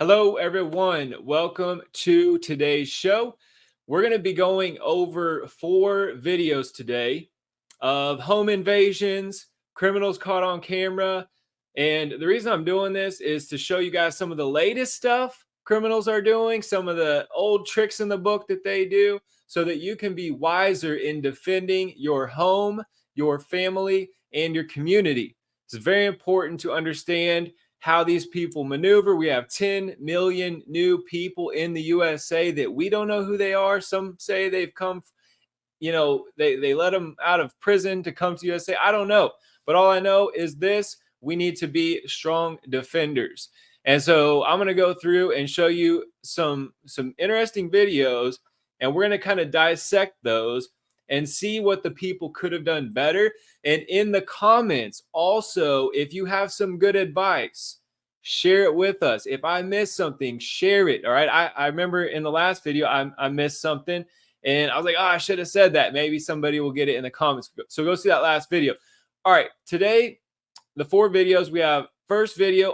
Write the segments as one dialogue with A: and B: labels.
A: Hello, everyone. Welcome to today's show. We're going to be going over 4 videos today of home invasions, criminals caught on camera. And the reason I'm doing this is to show you guys some of the latest stuff criminals are doing, some of the old tricks in the book that they do, so that you can be wiser in defending your home, your family, and your community. It's very important to understand how these people maneuver. We have 10 million new people in the USA that we don't know who they are. Some say they've come, they let them out of prison to come to USA. I don't know. But all I know is this: we need to be strong defenders. And so I'm going to go through and show you some interesting videos, and we're going to kind of dissect those and see what the people could have done better. And in the comments, also, if you have some good advice, share it with us. If I missed something, share it. All right. I remember in the last video, I missed something and I was like, oh, I should have said that. Maybe somebody will get it in the comments. So go see that last video. All right. Today, the 4 videos we have. First video,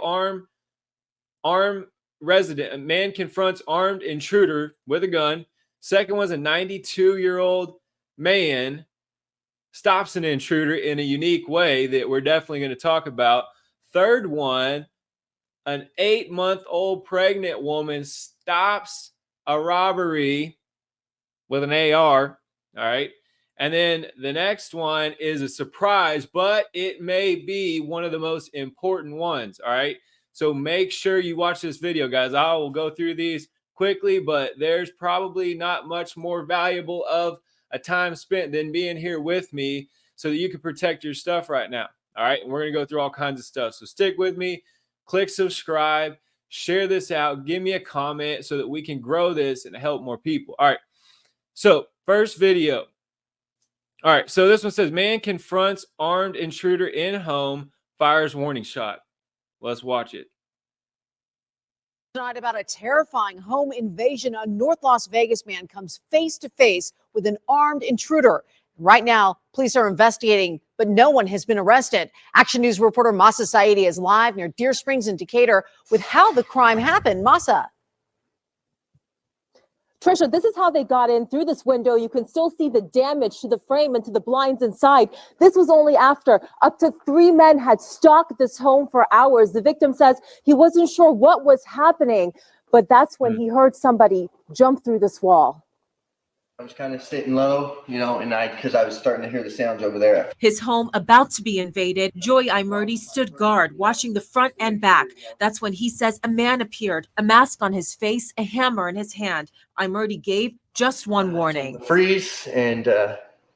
A: armed resident. A man confronts armed intruder with a gun. Second was a 92-year-old man stops an intruder in a unique way that we're definitely going to talk about. Third one, an 8-month-old pregnant woman stops a robbery with an AR. All right. And then the next one is a surprise, but it may be one of the most important ones. All right. So make sure you watch this video, guys. I will go through these quickly, but there's probably not much more valuable of a time spent than being here with me so that you can protect your stuff right now. All right. And we're going to go through all kinds of stuff. So stick with me, click subscribe, share this out, give me a comment so that we can grow this and help more people. All right. So first video. All right. So this one says, man confronts armed intruder in home, fires warning shot. Let's watch it.
B: Tonight about a terrifying home invasion. A North Las Vegas man comes face to face with an armed intruder. Right now, police are investigating, but no one has been arrested. Action News reporter Masa Saidi is live near Deer Springs in Decatur with how the crime happened. Masa.
C: Trisha, this is how they got in through this window. You can still see the damage to the frame and to the blinds inside. This was only after up to 3 men had stalked this home for hours. The victim says he wasn't sure what was happening, but that's when he heard somebody jump through this wall.
D: I was kind of sitting low, and because I was starting to hear the sounds over there.
E: His home about to be invaded, Joy Imurdi stood guard, watching the front and back. That's when he says a man appeared, a mask on his face, a hammer in his hand. Imurdi gave just one warning.
D: Freeze and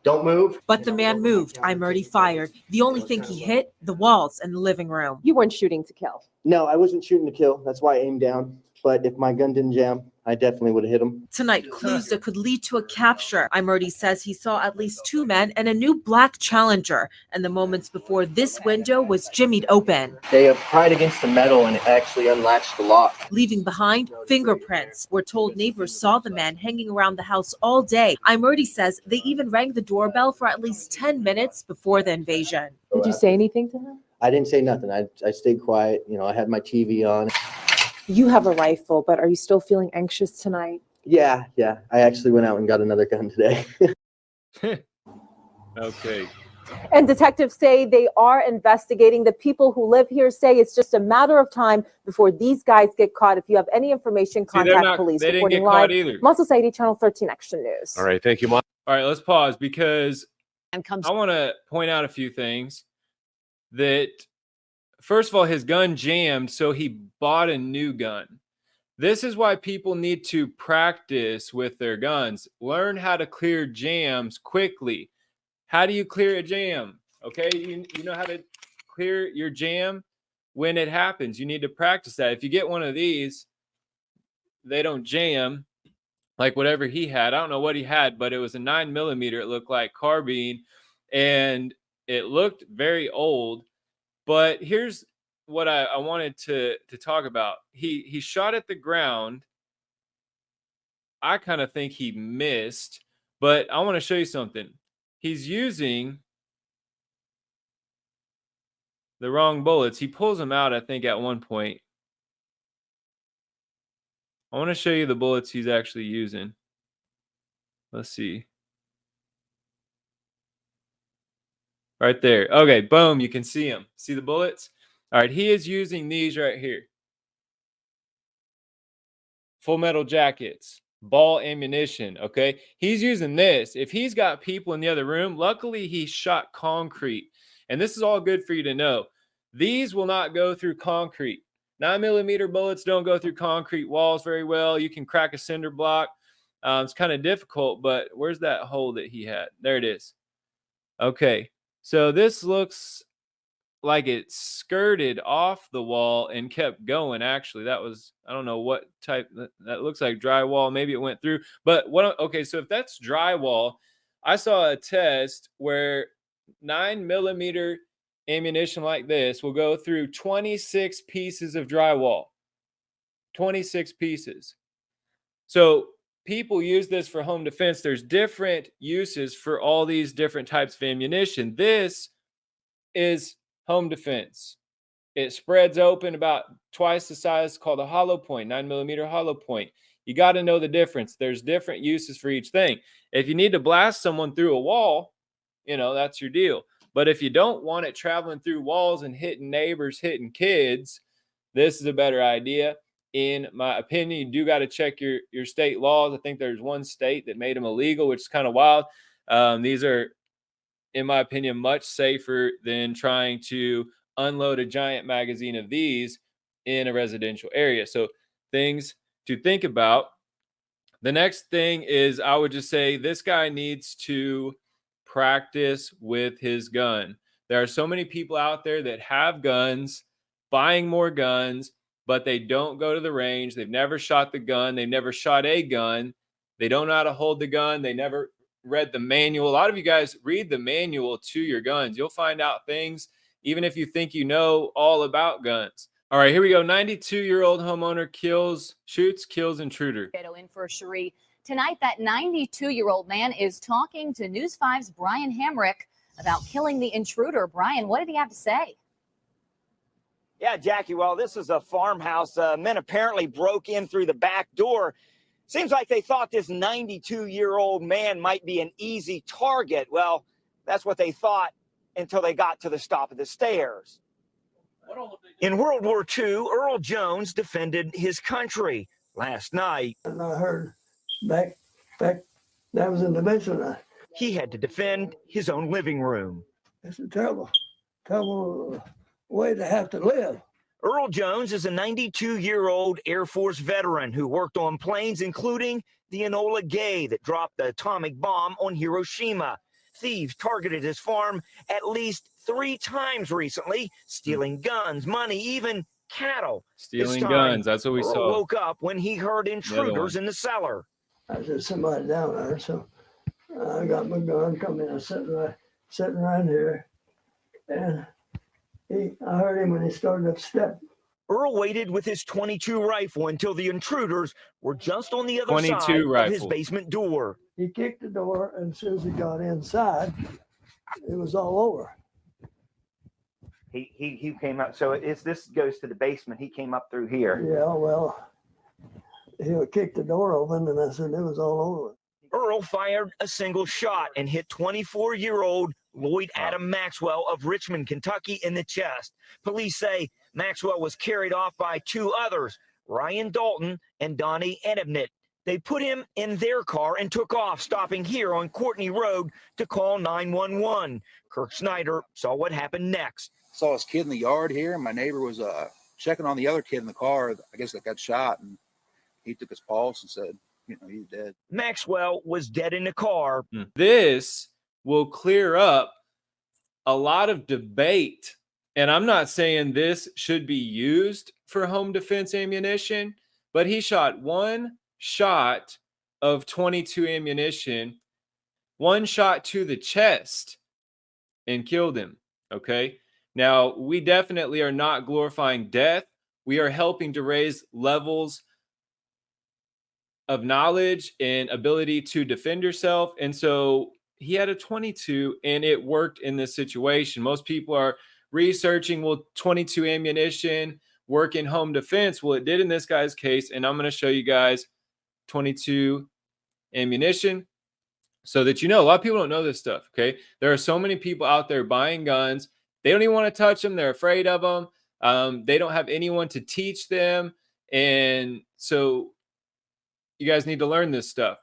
D: don't move.
E: But the man moved. Imurdi fired. The only thing he hit, the walls in the living room.
C: You weren't shooting to kill.
D: No, I wasn't shooting to kill. That's why I aimed down. But if my gun didn't jam, I definitely would have hit him.
E: Tonight, clues that could lead to a capture. Imurdi says he saw at least 2 men and a new black Challenger. And the moments before this window was jimmied open.
D: They pried against the metal and it actually unlatched the lock.
E: Leaving behind fingerprints. We're told neighbors saw the man hanging around the house all day. Imurdi says they even rang the doorbell for at least 10 minutes before the invasion.
C: Did you say anything to him?
D: I didn't say nothing. I stayed quiet. I had my TV on.
C: You have a rifle, but are you still feeling anxious tonight?
D: Yeah. I actually went out and got another gun today.
A: Okay.
C: And detectives say they are investigating. The people who live here say it's just a matter of time before these guys get caught. If you have any information, contact police.
A: They didn't get
C: live.
A: caught either.
C: Masa Saidi, Channel 13 Action News.
F: All right, thank you, Mom.
A: All right, let's pause because
B: And comes
A: I want to point out a few things. That first of all, his gun jammed, so he bought a new gun. This is why people need to practice with their guns. Learn how to clear jams quickly. How do you clear a jam? Okay, you know how to clear your jam when it happens. You need to practice that. If you get one of these, they don't jam like whatever he had. I don't know what he had, but it was a 9mm. It looked like carbine, and it looked very old. But here's what I wanted to talk about. He shot at the ground. I kind of think he missed, but I want to show you something. He's using the wrong bullets. He pulls them out, I think, at one point. I want to show you the bullets he's actually using. Let's see. Right there. Okay, boom, you can see them. See the bullets? All right, he is using these right here. Full metal jackets, ball ammunition, okay? He's using this. If he's got people in the other room, luckily he shot concrete. And this is all good for you to know. These will not go through concrete. 9mm bullets don't go through concrete walls very well. You can crack a cinder block. It's kind of difficult, but where's that hole that he had? There it is. Okay, so this looks like it skirted off the wall and kept going. Actually, that was, I don't know what type, that looks like drywall. Maybe it went through, but okay, so if that's drywall, I saw a test where 9mm ammunition like this will go through 26 pieces of drywall. 26 pieces. So people use this for home defense. There's different uses for all these different types of ammunition. This is home defense. It spreads open about twice the size, called a hollow point, 9mm hollow point. You got to know the difference. There's different uses for each thing. If you need to blast someone through a wall, that's your deal. But if you don't want it traveling through walls and hitting neighbors, hitting kids, this is a better idea. In my opinion, you do got to check your state laws. I think there's one state that made them illegal, which is kind of wild. These are, in my opinion, much safer than trying to unload a giant magazine of these in a residential area. So things to think about. The next thing is, I would just say this guy needs to practice with his gun. There are so many people out there that have guns, buying more guns, but they don't go to the range. They've never shot the gun. They've never shot a gun. They don't know how to hold the gun. They never read the manual. A lot of you guys read the manual to your guns. You'll find out things, even if you think you know all about guns. All right, here we go. 92-year-old homeowner shoots, kills intruder.
F: In for Cherie. Tonight, that 92-year-old man is talking to News 5's Brian Hamrick about killing the intruder. Brian, what did he have to say?
G: Yeah, Jackie, well, this is a farmhouse. Men apparently broke in through the back door. Seems like they thought this 92-year-old man might be an easy target. Well, that's what they thought until they got to the top of the stairs. In World War II, Earl Jones defended his country. Last night,
H: and I heard back that was in the basement.
G: He had to defend his own living room.
H: It's a terrible way to have to live.
G: Earl Jones is a 92-year-old Air Force veteran who worked on planes, including the Enola Gay that dropped the atomic bomb on Hiroshima. Thieves targeted his farm at least 3 times recently, stealing guns, money, even cattle.
A: Stealing guns, that's what we
G: Earl
A: saw.
G: Woke up when he heard intruders in the cellar.
H: I said somebody down there, so I got my gun, come in, I sitting right here, and I heard him when he started up step.
G: Earl waited with his .22 rifle until the intruders were just on the other side of his basement door.
H: He kicked the door, and as soon as he got inside, it was all over.
G: He came up, so this goes to the basement. He came up through here.
H: Yeah, well, he kicked the door open, and I said it was all over.
G: Earl fired a single shot and hit 24-year-old Lloyd Adam Maxwell of Richmond, Kentucky in the chest. Police say Maxwell was carried off by 2 others, Ryan Dalton and Donnie Edebnit. They put him in their car and took off, stopping here on Courtney Road to call 911. Kirk Snyder saw what happened next.
I: Saw his kid in the yard here, and my neighbor was checking on the other kid in the car. I guess that got shot, and he took his pulse and said, he's dead.
G: Maxwell was dead in the car.
A: This will clear up a lot of debate. And I'm not saying this should be used for home defense ammunition, but he shot 1 shot of .22 ammunition, 1 shot to the chest, and killed him. Okay. Now, we definitely are not glorifying death. We are helping to raise levels of knowledge and ability to defend yourself. And so he had a .22 and it worked in this situation. Most people are researching, well, .22 ammunition, work in home defense. Well, it did in this guy's case, and I'm going to show you guys 22 ammunition so that you know. A lot of people don't know this stuff, okay? There are so many people out there buying guns. They don't even want to touch them. They're afraid of them. They don't have anyone to teach them. And so you guys need to learn this stuff.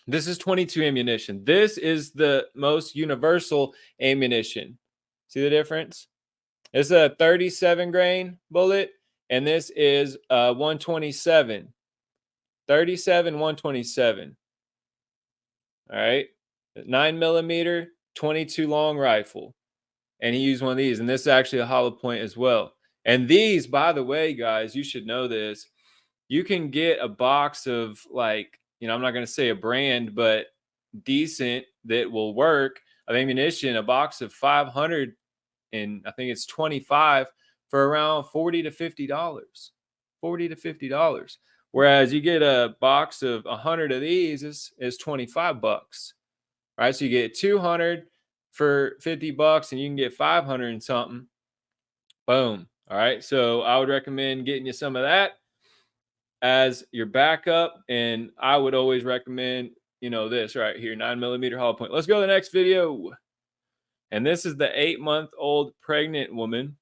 A: This is 22 ammunition. This is the most universal ammunition. See the difference? This is a 37 grain bullet, and this is 127. 37, 127. All right. 9mm, 22 long rifle. And he used one of these. And this is actually a hollow point as well. And these, by the way, guys, you should know this. You can get a box of, like, you know, I'm not going to say a brand, but decent that will work, of ammunition, a box of 500, and I think it's 25 for around $40 to $50. $40 to $50. Whereas you get a box of 100 of these is 25 bucks. Right? So you get 200 for 50 bucks, and you can get 500 and something. Boom. All right. So I would recommend getting you some of that as your backup. And I would always recommend, you know, this right here, 9mm hollow point. Let's go to the next video. And this is the 8-month-old pregnant woman.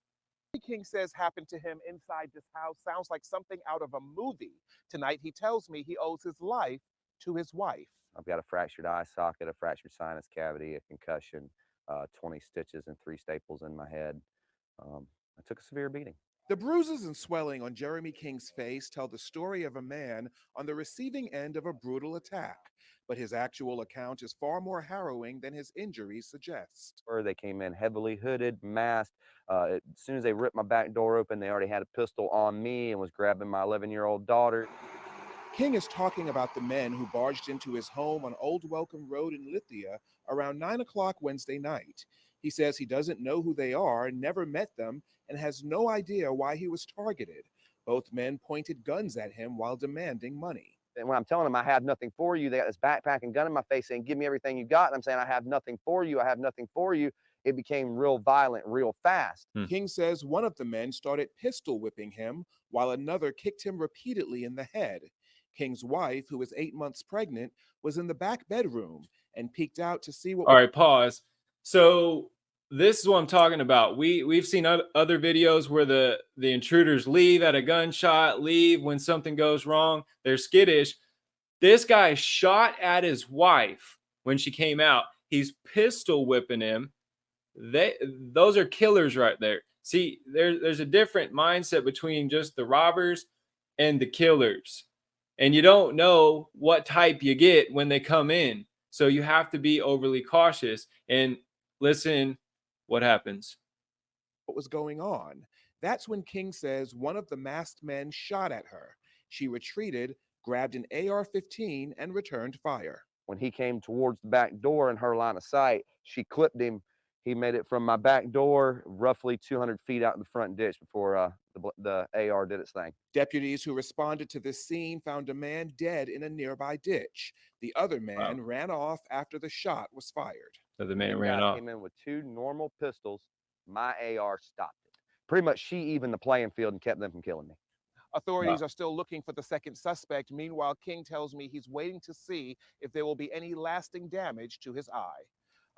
J: King says happened to him inside this house sounds like something out of a movie. Tonight, he tells me he owes his life to his wife.
K: I've got a fractured eye socket, a fractured sinus cavity, a concussion, 20 stitches and 3 staples in my head. I took a severe beating.
J: The bruises and swelling on Jeremy King's face tell the story of a man on the receiving end of a brutal attack. But his actual account is far more harrowing than his injuries suggest.
K: They came in heavily hooded, masked. As soon as they ripped my back door open, they already had a pistol on me and was grabbing my 11-year-old daughter.
J: King is talking about the men who barged into his home on Old Welcome Road in Lithia around 9 o'clock Wednesday night. He says he doesn't know who they are, never met them, and has no idea why he was targeted. Both men pointed guns at him while demanding money.
K: And when I'm telling them I have nothing for you, they got this backpack and gun in my face saying, give me everything you got. And I'm saying, I have nothing for you. I have nothing for you. It became real violent, real fast.
J: King says one of the men started pistol whipping him while another kicked him repeatedly in the head. King's wife, who was 8 months pregnant, was in the back bedroom and peeked out to see what.
A: All right, pause. So this is what I'm talking about. We've seen other videos where the intruders leave at a gunshot, leave when something goes wrong. They're skittish. This guy shot at his wife when she came out. He's pistol whipping him. Those are killers right there. See, there's a different mindset between just the robbers and the killers. And you don't know what type you get when they come in. So you have to be overly cautious and listen what happens.
J: What was going on? That's when King says one of the masked men shot at her. She retreated, grabbed an AR-15, and returned fire.
K: When he came towards the back door in her line of sight, she clipped him. He made it from my back door roughly 200 feet out in the front ditch before the AR did its thing.
J: Deputies who responded to this scene found a man dead in a nearby ditch. The other man ran off after the shot was fired.
A: So the man ran off.
K: Came in with 2 normal pistols. My AR stopped it. Pretty much she evened the playing field and kept them from killing me.
J: Authorities are still looking for the second suspect. Meanwhile, King tells me he's waiting to see if there will be any lasting damage to his eye.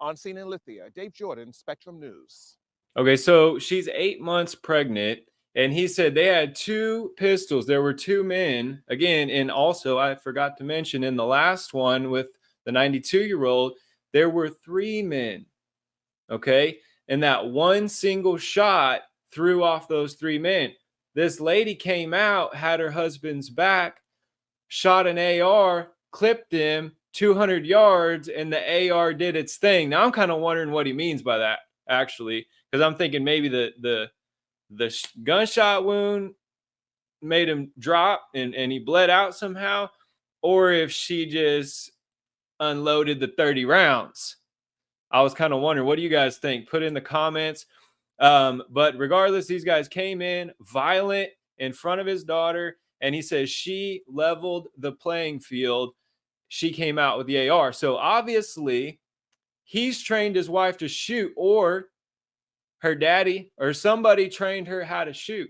J: On scene in Lithia, Dave Jordan, Spectrum News.
A: Okay, so she's 8 months pregnant, and he said they had 2 pistols. There were 2 men, again, and also I forgot to mention in the last one with the 92-year-old, there were 3 men, okay? And that one single shot threw off those 3 men. This lady came out, had her husband's back, shot an AR, clipped him 200 yards, and the AR did its thing. Now I'm kind of wondering what he means by that, actually, because I'm thinking maybe the gunshot wound made him drop and he bled out somehow, or if she just unloaded the 30 rounds. I was kind of wondering, what do you guys think? Put in the comments. But regardless, these guys came in violent in front of his daughter, and he says she leveled the playing field. She came out with the AR. So obviously he's trained his wife to shoot, or her daddy or somebody trained her how to shoot.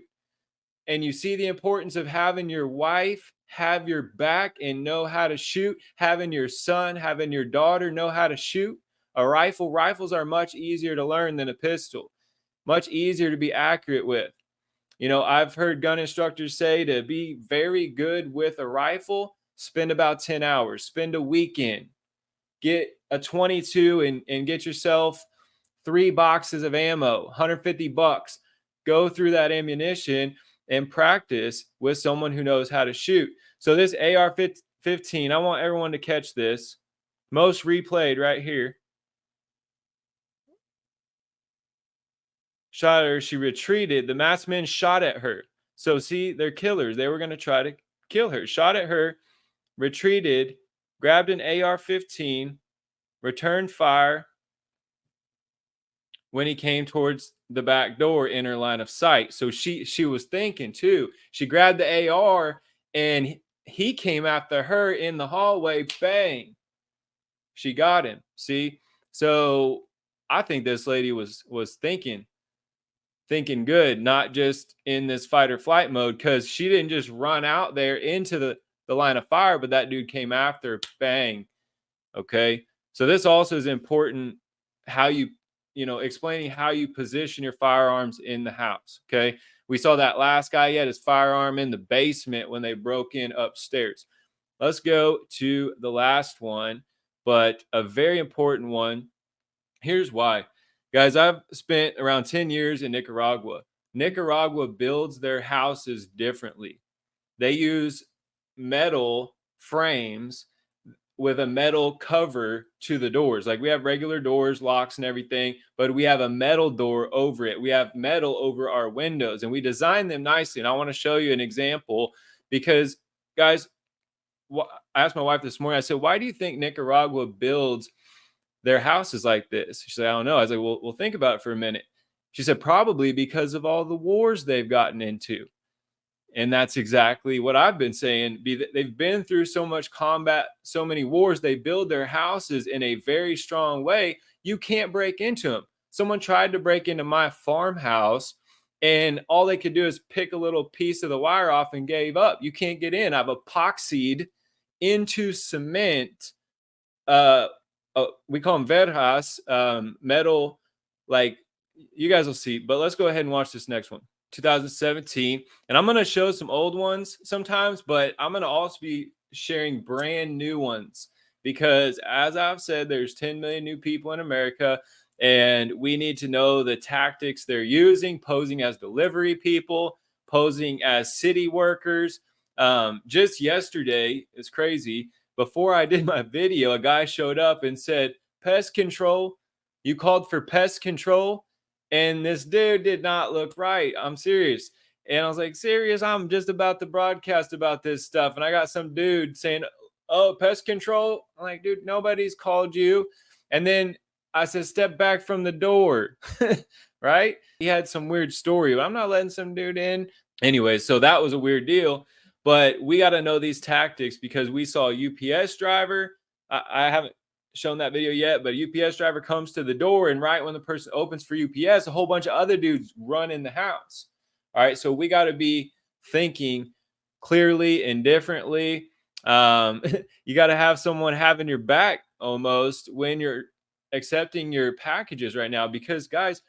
A: and you see the importance of having your wife have your back and know how to shoot, having your son, having your daughter know how to shoot a rifle. Rifles are much easier to learn than a pistol, much easier to be accurate with. You know, I've heard gun instructors say to be very good with a rifle, spend about 10 hours, spend a weekend, get a 22 and get yourself 3 boxes of ammo, $150. Go through that ammunition and practice with someone who knows how to shoot. So this AR-15, I want everyone to catch this. Most replayed right here. Shot her, she retreated. The masked men shot at her. So see, they're killers. They were going to try to kill her. Shot at her, retreated, grabbed an AR-15, returned fire when he came towards the back door in her line of sight. So she was thinking too. She grabbed the AR and he came after her in the hallway. Bang. She got him. See? So I think this lady was thinking good, not just in this fight or flight mode, because she didn't just run out there into the line of fire, but that dude came after. Bang. Okay. So this also is important, how you explaining how you position your firearms in the house. Okay. We saw that last guy, he had his firearm in the basement when they broke in upstairs. Let's go to the last one, but a very important one. Here's why. Guys, I've spent around 10 years in Nicaragua. Nicaragua builds their houses differently. They use metal frames with a metal cover to the doors. Like we have regular doors, locks and everything, but we have a metal door over it. We have metal over our windows and we design them nicely. And I want to show you an example because, guys, I asked my wife this morning, I said, why do you think Nicaragua builds their houses like this? She said, I don't know. I was like, well, think about it for a minute. She said, probably because of all the wars they've gotten into. And that's exactly what I've been saying. They've been through so much combat, so many wars. They build their houses in a very strong way. You can't break into them. Someone tried to break into my farmhouse and all they could do is pick a little piece of the wire off and gave up. You can't get in. I've epoxied into cement. We call them verjas, metal, like you guys will see. But let's go ahead and watch this next one. 2017, and I'm going to show some old ones sometimes, but I'm going to also be sharing brand new ones because, as I've said, there's 10 million new people in America and we need to know the tactics they're using, posing as delivery people, posing as city workers. Just yesterday, it's crazy, before I did my video, a guy showed up and said, pest control, you called for pest control? And this dude did not look right. I'm serious. And I was like, serious? I'm just about to broadcast about this stuff. And I got some dude saying, oh, pest control? I'm like, dude, nobody's called you. And then I said, step back from the door. Right? He had some weird story, but I'm not letting some dude in. Anyway, so that was a weird deal. But we got to know these tactics because we saw a UPS driver. I haven't shown that video yet, but a UPS driver comes to the door, and right when the person opens for UPS, a whole bunch of other dudes run in the house. All right, so we got to be thinking clearly and differently. You got to have someone having your back almost when you're accepting your packages right now, because guys,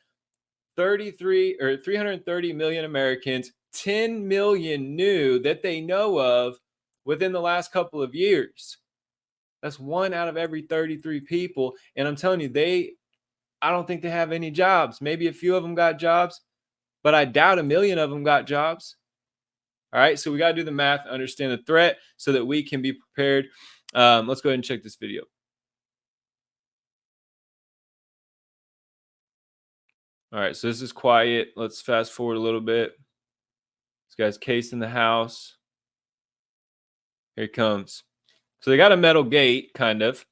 A: 330 million Americans, 10 million new that they know of within the last couple of years. That's 1 out of every 33 people. And I'm telling you, I don't think they have any jobs. Maybe a few of them got jobs, but I doubt 1 million of them got jobs. All right. So we got to do the math, understand the threat so that we can be prepared. Let's go ahead and check this video. All right. So this is quiet. Let's fast forward a little bit. This guy's casing the house. Here he comes. So they got a metal gate, kind of.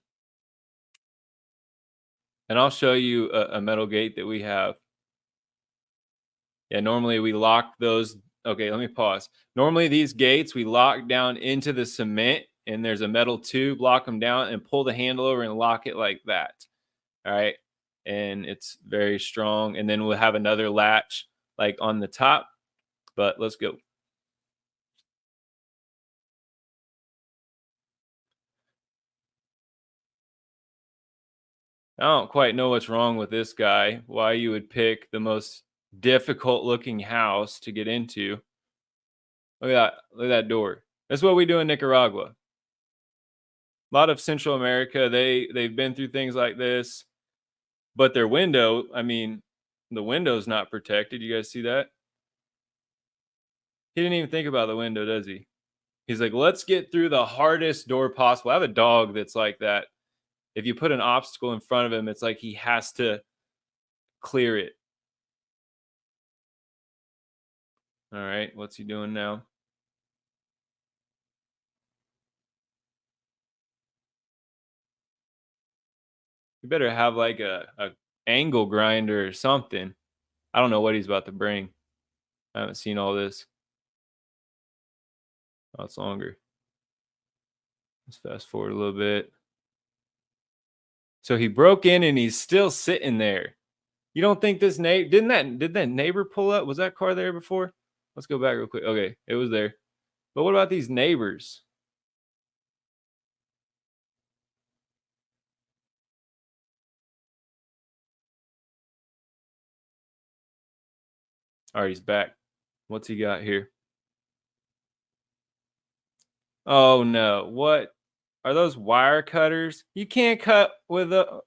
A: And I'll show you a metal gate that we have. Yeah, normally we lock those. Okay, let me pause. Normally these gates we lock down into the cement, and there's a metal tube, lock them down and pull the handle over and lock it like that. All right. And it's very strong. And then we'll have another latch like on the top. But let's go. I don't quite know what's wrong with this guy. Why you would pick the most difficult looking house to get into. Look at that. Look at that door. That's what we do in Nicaragua. A lot of Central America, they've been through things like this, but their window, I mean, the window's not protected. You guys see that? He didn't even think about the window, does he? He's like, let's get through the hardest door possible. I have a dog that's like that. If you put an obstacle in front of him, it's like he has to clear it. All right, what's he doing now? You better have like a angle grinder or something. I don't know what he's about to bring. I haven't seen all this. Oh, it's longer. Let's fast forward a little bit. So he broke in and he's still sitting there. You don't think this neighbor did that neighbor pull up? Was that car there before? Let's go back real quick. Okay, it was there. But what about these neighbors? All right, he's back. What's he got here? Oh no. What are those wire cutters? You can't cut with a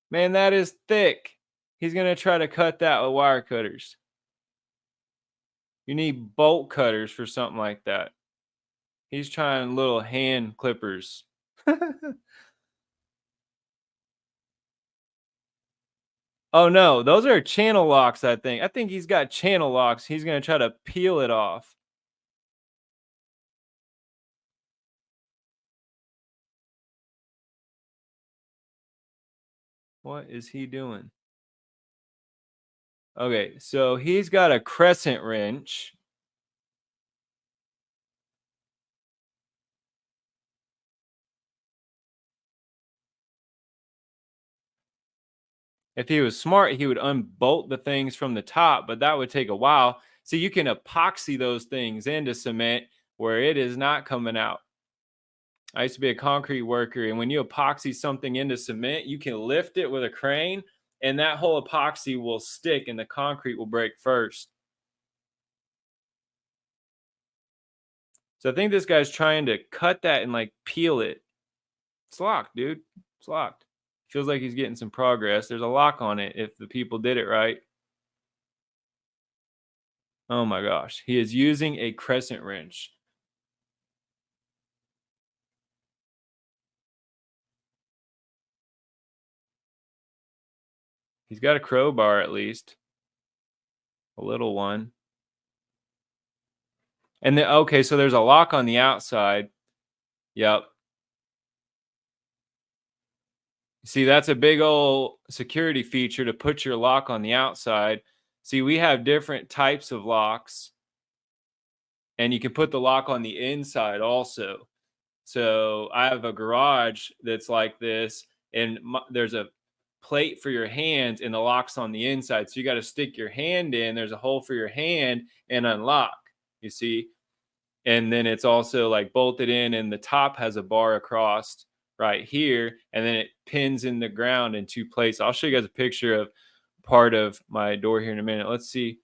A: man, that is thick. He's gonna try to cut that with wire cutters. You need bolt cutters for something like that. He's trying little hand clippers. Oh no, those are channel locks, I think. I think he's got channel locks. He's gonna try to peel it off. What is he doing? Okay, so he's got a crescent wrench. If he was smart, he would unbolt the things from the top, but that would take a while. So you can epoxy those things into cement where it is not coming out. I used to be a concrete worker, and when you epoxy something into cement, you can lift it with a crane, and that whole epoxy will stick and the concrete will break first. So I think this guy's trying to cut that and like peel it. It's locked, dude. It's locked. Feels like he's getting some progress. There's a lock on it if the people did it right. Oh my gosh. He is using a crescent wrench. He's got a crowbar at least. A little one. And then, okay, so there's a lock on the outside. Yep. See, that's a big old security feature to put your lock on the outside. See, we have different types of locks, and you can put the lock on the inside also. So I have a garage that's like this, and there's a plate for your hands, and the lock's on the inside. So you got to stick your hand in. There's a hole for your hand and unlock. You see, and then it's also like bolted in, and the top has a bar across right here, and then it pins in the ground in two places. I'll show you guys a picture of part of my door here in a minute. Let's see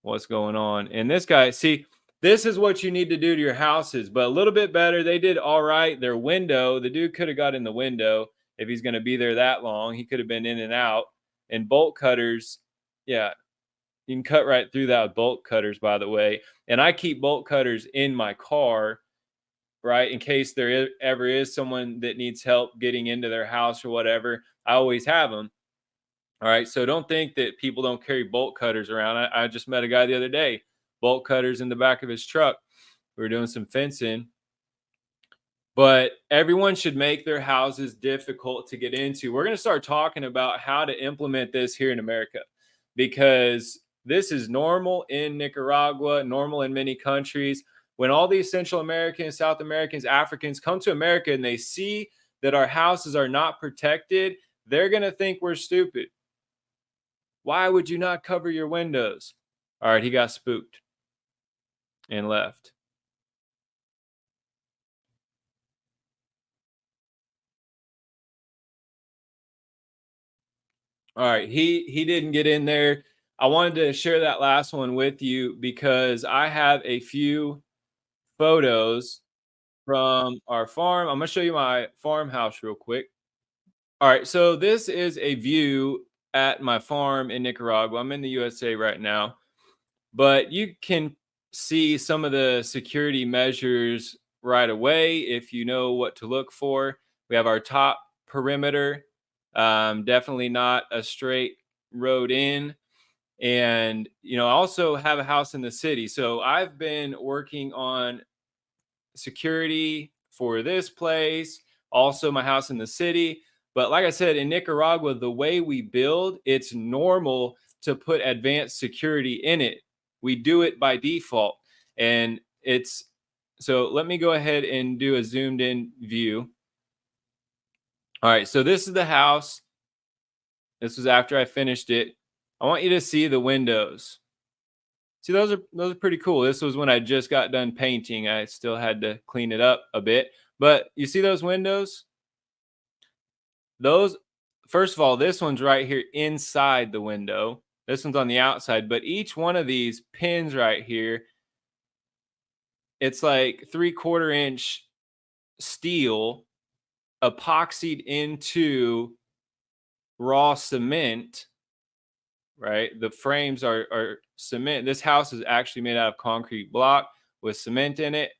A: what's going on. And this guy, see, this is what you need to do to your houses, but a little bit better. They did all right. Their window, the dude could have got in the window if he's going to be there that long. He could have been in and out. And bolt cutters, yeah, you can cut right through that with bolt cutters, by the way. And I keep bolt cutters in my car, right? In case there ever is someone that needs help getting into their house or whatever. I always have them. All right. So don't think that people don't carry bolt cutters around. I just met a guy the other day, bolt cutters in the back of his truck. We were doing some fencing. But everyone should make their houses difficult to get into. We're going to start talking about how to implement this here in America, because this is normal in Nicaragua, normal in many countries. When all these Central Americans, South Americans, Africans come to America and they see that our houses are not protected, they're going to think we're stupid. Why would you not cover your windows? All right, he got spooked and left. All right, he didn't get in there. I wanted to share that last one with you because I have a few photos from our farm. I'm gonna show you my farmhouse real quick. All right, so this is a view at my farm in Nicaragua. I'm in the USA right now, but you can see some of the security measures right away if you know what to look for. We have our top perimeter, definitely not a straight road in. And, I also have a house in the city. So I've been working on security for this place, also my house in the city. But like I said, in Nicaragua, the way we build, it's normal to put advanced security in it. We do it by default. And it's so let me go ahead and do a zoomed in view. All right, so this is the house. This was after I finished it. I want you to see the windows. See, those are pretty cool. This was when I just got done painting. I still had to clean it up a bit. But you see those windows? Those, first of all, this one's right here inside the window. This one's on the outside, but each one of these pins right here, it's like 3/4 inch steel epoxied into raw cement, right? The frames are cement. This house is actually made out of concrete block with cement in it.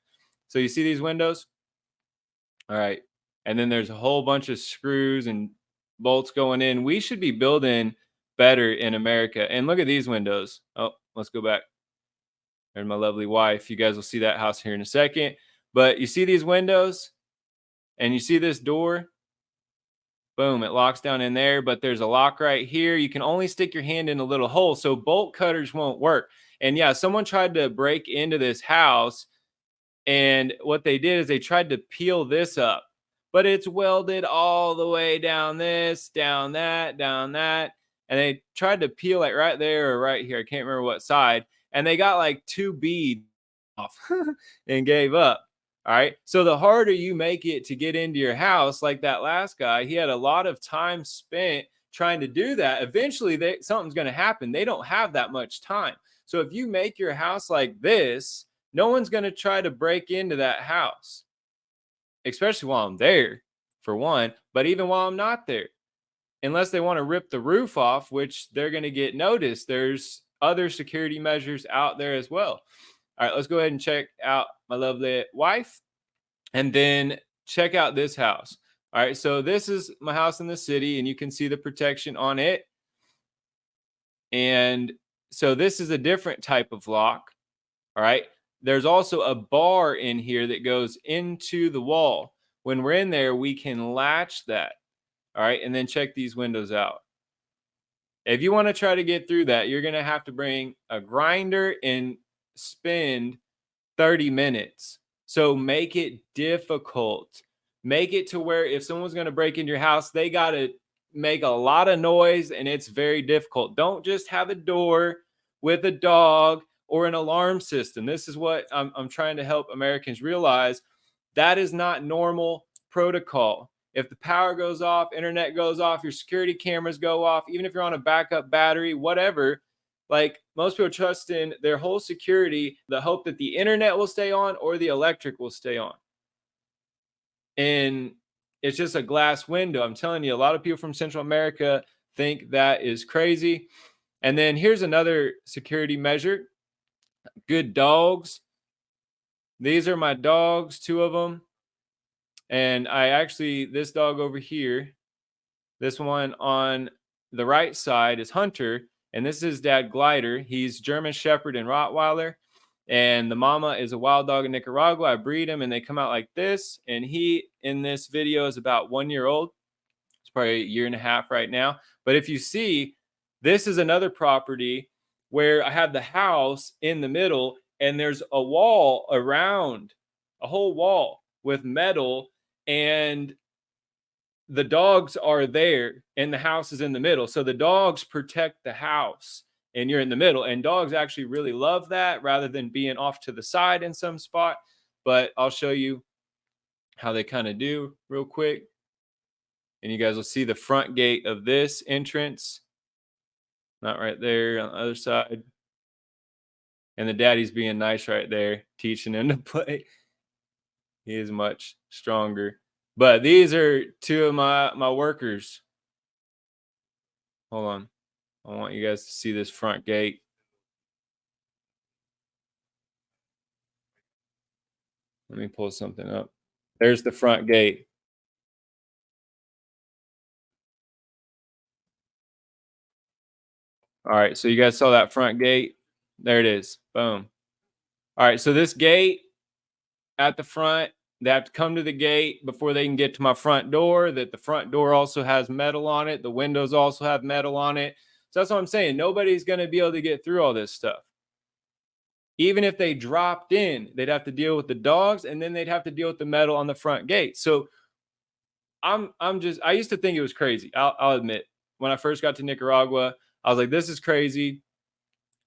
A: So you see these windows? All right. And then there's a whole bunch of screws and bolts going in. We should be building better in America. And look at these windows. Oh, let's go back. There's my lovely wife. You guys will see that house here in a second. But you see these windows and you see this door? Boom, it locks down in there, but there's a lock right here. You can only stick your hand in a little hole, so bolt cutters won't work. And yeah, someone tried to break into this house, and what they did is they tried to peel this up, but it's welded all the way down this, down that, and they tried to peel it right there or right here. I can't remember what side, and they got like 2 beads off and gave up. All right. So the harder you make it to get into your house, like that last guy, he had a lot of time spent trying to do that. Eventually, something's going to happen. They don't have that much time. So if you make your house like this, no one's going to try to break into that house, especially while I'm there, for one, but even while I'm not there, unless they want to rip the roof off, which they're going to get noticed. There's other security measures out there as well. All right, let's go ahead and check out my lovely wife and then check out this house. All right, so this is my house in the city and you can see the protection on it. And so this is a different type of lock. All right, there's also a bar in here that goes into the wall. When we're in there, we can latch that. All right, and then check these windows out. If you want to try to get through that, you're going to have to bring a grinder and spend 30 minutes. So make it difficult. Make it to where if someone's going to break into your house, they got to make a lot of noise and it's very difficult. Don't just have a door with a dog or an alarm system. This is what I'm trying to help Americans realize. That is not normal protocol. If the power goes off, internet goes off, your security cameras go off, even if you're on a backup battery, whatever, like most people trust in their whole security, the hope that the internet will stay on or the electric will stay on. And it's just a glass window. I'm telling you, a lot of people from Central America think that is crazy. And then here's another security measure. Good dogs. These are my dogs, 2 of them. And this dog over here, this one on the right side is Hunter. And this is Dad Glider. He's German Shepherd and Rottweiler. And the mama is a wild dog in Nicaragua. I breed them and they come out like this. And he, in this video, is about 1 year old. It's probably 1.5 years right now. But if you see, this is another property where I have the house in the middle and there's a wall around, a whole wall with metal, and the dogs are there and the house is in the middle. So the dogs protect the house and you're in the middle. And dogs actually really love that rather than being off to the side in some spot. But I'll show you how they kind of do real quick. And you guys will see the front gate of this entrance. Not right there on the other side. And the daddy's being nice right there, teaching him to play. He is much stronger. But these are two of my workers. Hold on. I want you guys to see this front gate. Let me pull something up. There's the front gate. All right, so you guys saw that front gate? There it is. Boom. All right, so this gate at the front, they have to come to the gate before they can get to my front door. That the front door also has metal on it. The windows also have metal on it. So that's what I'm saying. Nobody's going to be able to get through all this stuff. Even if they dropped in, they'd have to deal with the dogs, and then they'd have to deal with the metal on the front gate. So I used to think it was crazy. I'll admit, when I first got to Nicaragua, I was like, this is crazy.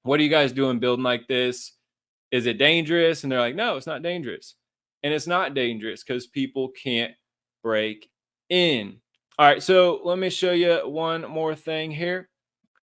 A: What are you guys doing building like this? Is it dangerous? And they're like, no, it's not dangerous. And it's not dangerous because people can't break in. All right, so let me show you one more thing here.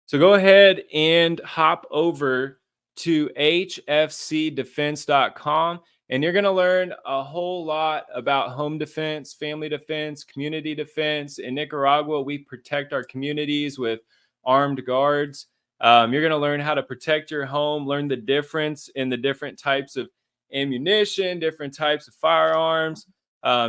A: So go ahead and hop over to hfcdefense.com, and you're going to learn a whole lot about home defense, family defense, community defense. In Nicaragua, we protect our communities with armed guards. You're going to learn how to protect your home, learn the difference in the different types of ammunition, different types of firearms,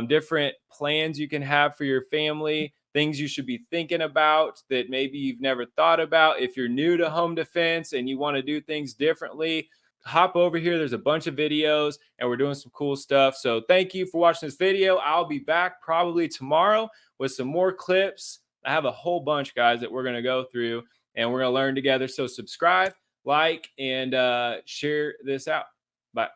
A: different plans you can have for your family, things you should be thinking about that maybe you've never thought about. If you're new to home defense and you want to do things differently, hop over here. There's a bunch of videos and we're doing some cool stuff. So thank you for watching this video. I'll be back probably tomorrow with some more clips. I have a whole bunch, guys, that we're going to go through and we're going to learn together. So subscribe, like, and share this out. Bye.